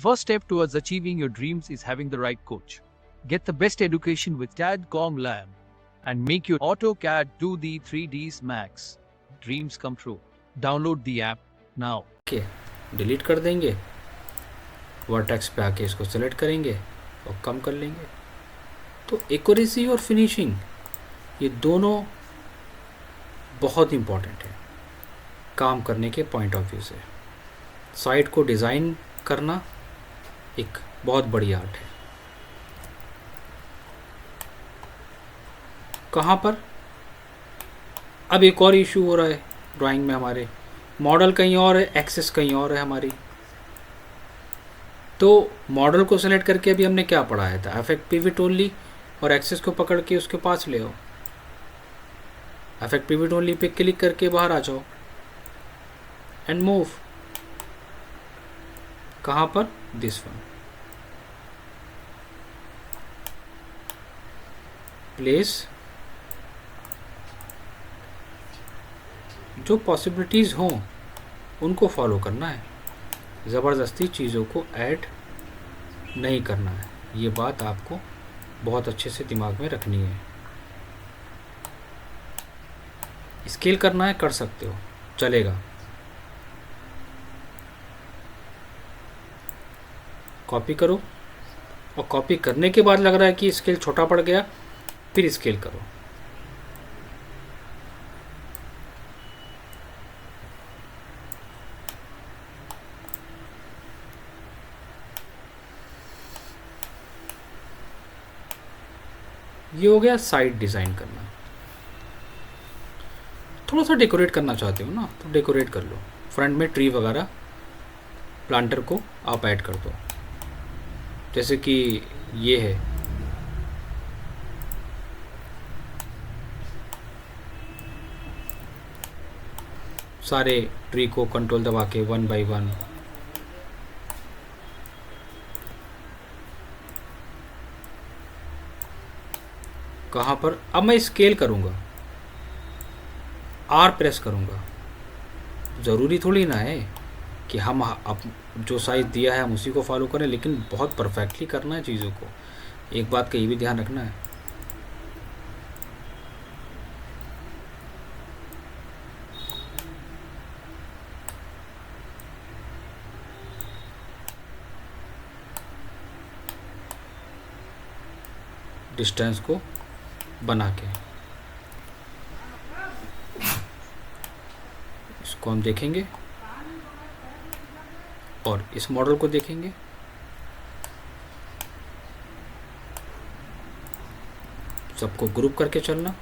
first step towards achieving your dreams is having the right coach. Get the best education with CAD/COM Lab and make your AutoCAD 2D 3Ds Max dreams come true. Download the app now. Okay, delete कर देंगे, vertex पे आके इसको select करेंगे और कम कर लेंगे। तो एक्यूरेसी और फिनिशिंग ये दोनों बहुत इम्पॉर्टेंट है काम करने के पॉइंट ऑफ व्यू से। साइट को डिज़ाइन करना एक बहुत बड़ी आर्ट है। कहाँ पर अब एक और इशू हो रहा है ड्राइंग में, हमारे मॉडल कहीं और है, एक्सेस कहीं और है हमारी। तो मॉडल को सेलेक्ट करके अभी हमने क्या पढ़ाया था, अफेक्ट पिवट ओनली, और एक्सेस को पकड़ के उसके पास ले आओ। Affect pivot only pay click करके बाहर आ जाओ एंड मूव। कहाँ पर, दिस वन, प्लेस। जो पॉसिबिलिटीज़ हों उनको फॉलो करना है, ज़बरदस्ती चीज़ों को ऐड नहीं करना है। ये बात आपको बहुत अच्छे से दिमाग में रखनी है। स्केल करना है, कर सकते हो, चलेगा। कॉपी करो और कॉपी करने के बाद लग रहा है कि स्केल छोटा पड़ गया, फिर स्केल करो। ये हो गया साइड डिज़ाइन करना। थोड़ा सा डेकोरेट करना चाहते हो ना, तो डेकोरेट कर लो। फ्रंट में ट्री वगैरह, प्लांटर को आप ऐड कर दो, जैसे कि ये है। सारे ट्री को कंट्रोल दबा के 1 बाय 1 कहाँ पर, अब मैं स्केल करूँगा, आर प्रेस करूँगा। ज़रूरी थोड़ी ना है कि हम अब जो साइज़ दिया है हम उसी को फॉलो करें, लेकिन बहुत परफेक्टली करना है चीज़ों को। एक बात का ये भी ध्यान रखना है, डिस्टेंस को बना के। इसको हम देखेंगे और इस मॉडल को देखेंगे। सबको ग्रुप करके चलना।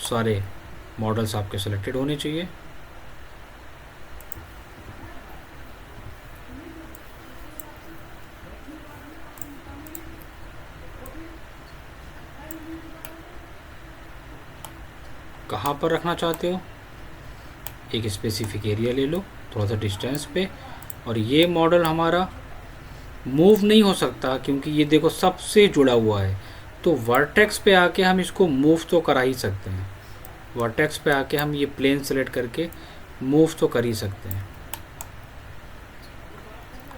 सारे मॉडल्स आपके सिलेक्टेड होने चाहिए। कहाँ पर रखना चाहते हो, एक स्पेसिफिक एरिया ले लो थोड़ा सा डिस्टेंस पे। और ये मॉडल हमारा मूव नहीं हो सकता क्योंकि ये देखो सबसे जुड़ा हुआ है। तो वर्टेक्स पे आके हम इसको मूव तो करा ही सकते हैं। वर्टेक्स पे आके हम ये प्लेन सेलेक्ट करके मूव तो कर ही सकते हैं।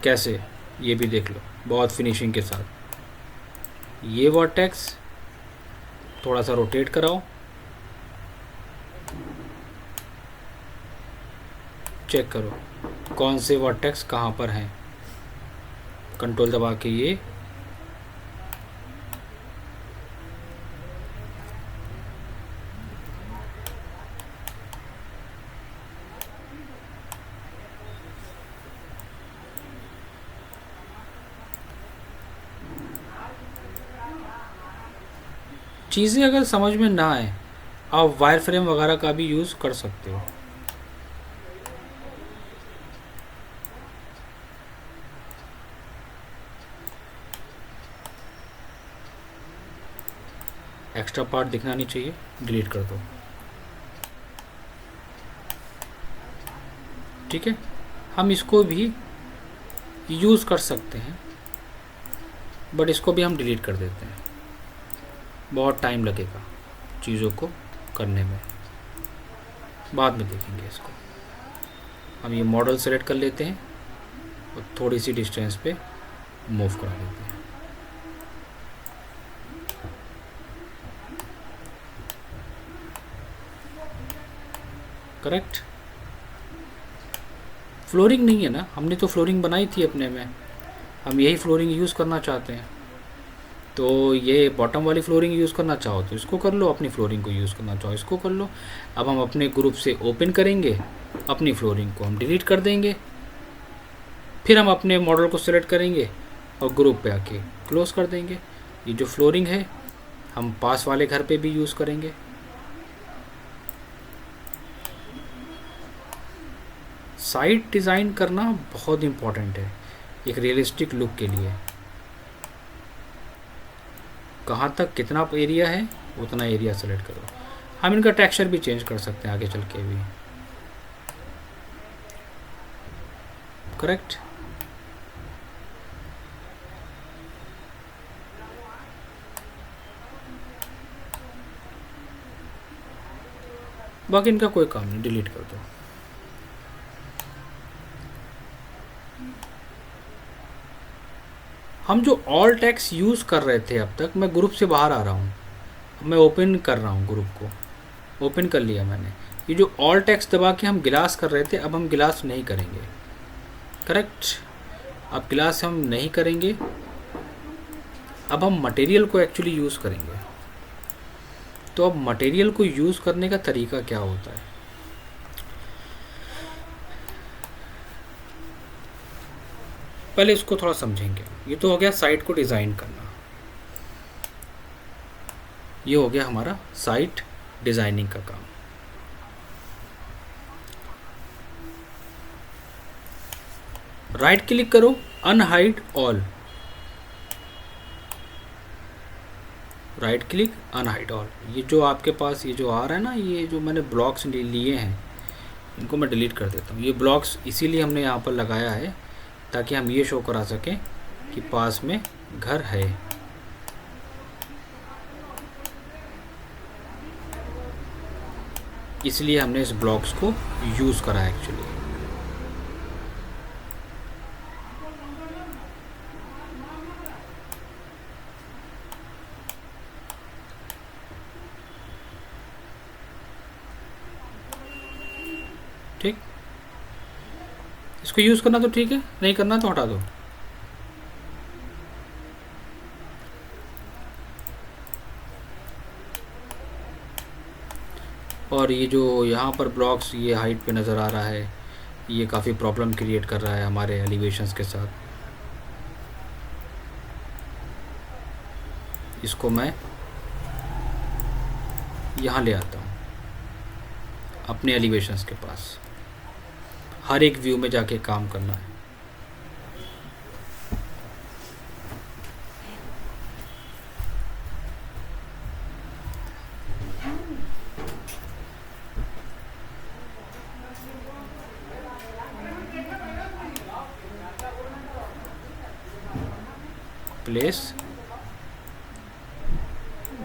कैसे, ये भी देख लो बहुत फिनिशिंग के साथ। ये वर्टेक्स थोड़ा सा रोटेट कराओ, चेक करो कौन से वर्टेक्स कहाँ पर हैं। कंट्रोल दबा के ये चीज़ें अगर समझ में ना आए, आप वायर फ्रेम वगैरह का भी यूज़ कर सकते हो। एक्स्ट्रा पार्ट दिखना नहीं चाहिए, डिलीट कर दो। ठीक है, हम इसको भी यूज़ कर सकते हैं, बट इसको भी हम डिलीट कर देते हैं। बहुत टाइम लगेगा चीज़ों को करने में, बाद में देखेंगे इसको। हम ये मॉडल सेलेक्ट कर लेते हैं और थोड़ी सी डिस्टेंस पे मूव करा देते हैं। करेक्ट। फ्लोरिंग नहीं है ना, हमने तो फ्लोरिंग बनाई थी अपने में, हम यही फ्लोरिंग यूज़ करना चाहते हैं। तो ये बॉटम वाली फ्लोरिंग यूज़ करना चाहो तो इसको कर लो, अपनी फ्लोरिंग को यूज़ करना चाहो इसको कर लो। अब हम अपने ग्रुप से ओपन करेंगे, अपनी फ्लोरिंग को हम डिलीट कर देंगे, फिर हम अपने मॉडल को सिलेक्ट करेंगे और ग्रुप पे आके क्लोज़ कर देंगे। ये जो फ्लोरिंग है हम पास वाले घर पे भी यूज़ करेंगे। साइट डिज़ाइन करना बहुत इम्पॉर्टेंट है एक रियलिस्टिक लुक के लिए। कहाँ तक कितना एरिया है उतना एरिया सेलेक्ट करो। हम इनका टेक्सचर भी चेंज कर सकते हैं आगे चल के भी। करेक्ट। बाकी इनका कोई काम नहीं, डिलीट कर दो। हम जो ऑल टेक्स्ट यूज़ कर रहे थे अब तक, मैं ग्रुप से बाहर आ रहा हूँ, मैं ओपन कर रहा हूँ, ग्रुप को ओपन कर लिया मैंने। ये जो ऑल टेक्स्ट दबा के हम गिलास कर रहे थे, अब हम गिलास नहीं करेंगे। करेक्ट। अब गिलास हम नहीं करेंगे, अब हम मटेरियल को एक्चुअली यूज़ करेंगे। तो अब मटेरियल को यूज़ करने का तरीका क्या होता है, पहले इसको थोड़ा समझेंगे। ये तो हो गया साइट को डिज़ाइन करना, ये हो गया हमारा साइट डिज़ाइनिंग का काम। राइट क्लिक करो, unhide all, right click unhide all. ये जो आपके पास ये जो आ रहा है ना, ये जो मैंने ब्लॉक्स लिए हैं इनको मैं डिलीट कर देता हूँ। ये ब्लॉक्स इसीलिए हमने यहाँ पर लगाया है ताकि हम ये शो करा सकें कि पास में घर है। इसलिए हमने इस ब्लॉक्स को यूज़ करा एक्चुअली। ठीक, इसको यूज़ करना तो ठीक है, नहीं करना तो हटा दो। और ये जो यहाँ पर ब्लॉक्स ये हाइट पे नज़र आ रहा है, ये काफ़ी प्रॉब्लम क्रिएट कर रहा है हमारे एलिवेशंस के साथ। इसको मैं यहाँ ले आता हूँ अपने एलिवेशंस के पास। हर एक व्यू में जाके काम करना है। प्लेस,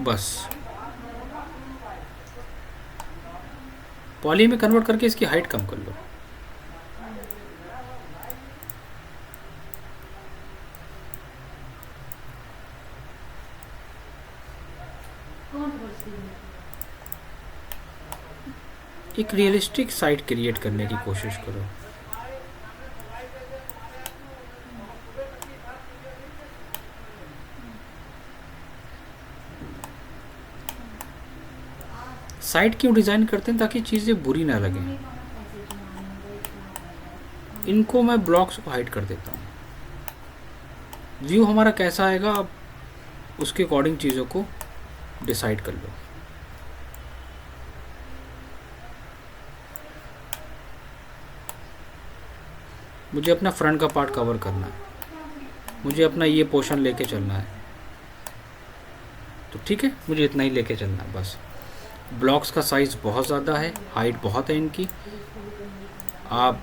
बस पॉली में कन्वर्ट करके इसकी हाइट कम कर लो। एक रियलिस्टिक साइट क्रिएट करने की कोशिश करो। साइट क्यों डिज़ाइन करते हैं, ताकि चीज़ें बुरी ना लगें। इनको मैं ब्लॉक्स को हाइड कर देता हूँ। व्यू हमारा कैसा आएगा आप उसके अकॉर्डिंग चीज़ों को डिसाइड कर लो। मुझे अपना फ्रंट का पार्ट कवर करना है, मुझे अपना ये पोर्शन लेके चलना है, तो ठीक है, मुझे इतना ही लेके चलना है बस। ब्लॉक्स का साइज़ बहुत ज़्यादा है, हाइट बहुत है इनकी। आप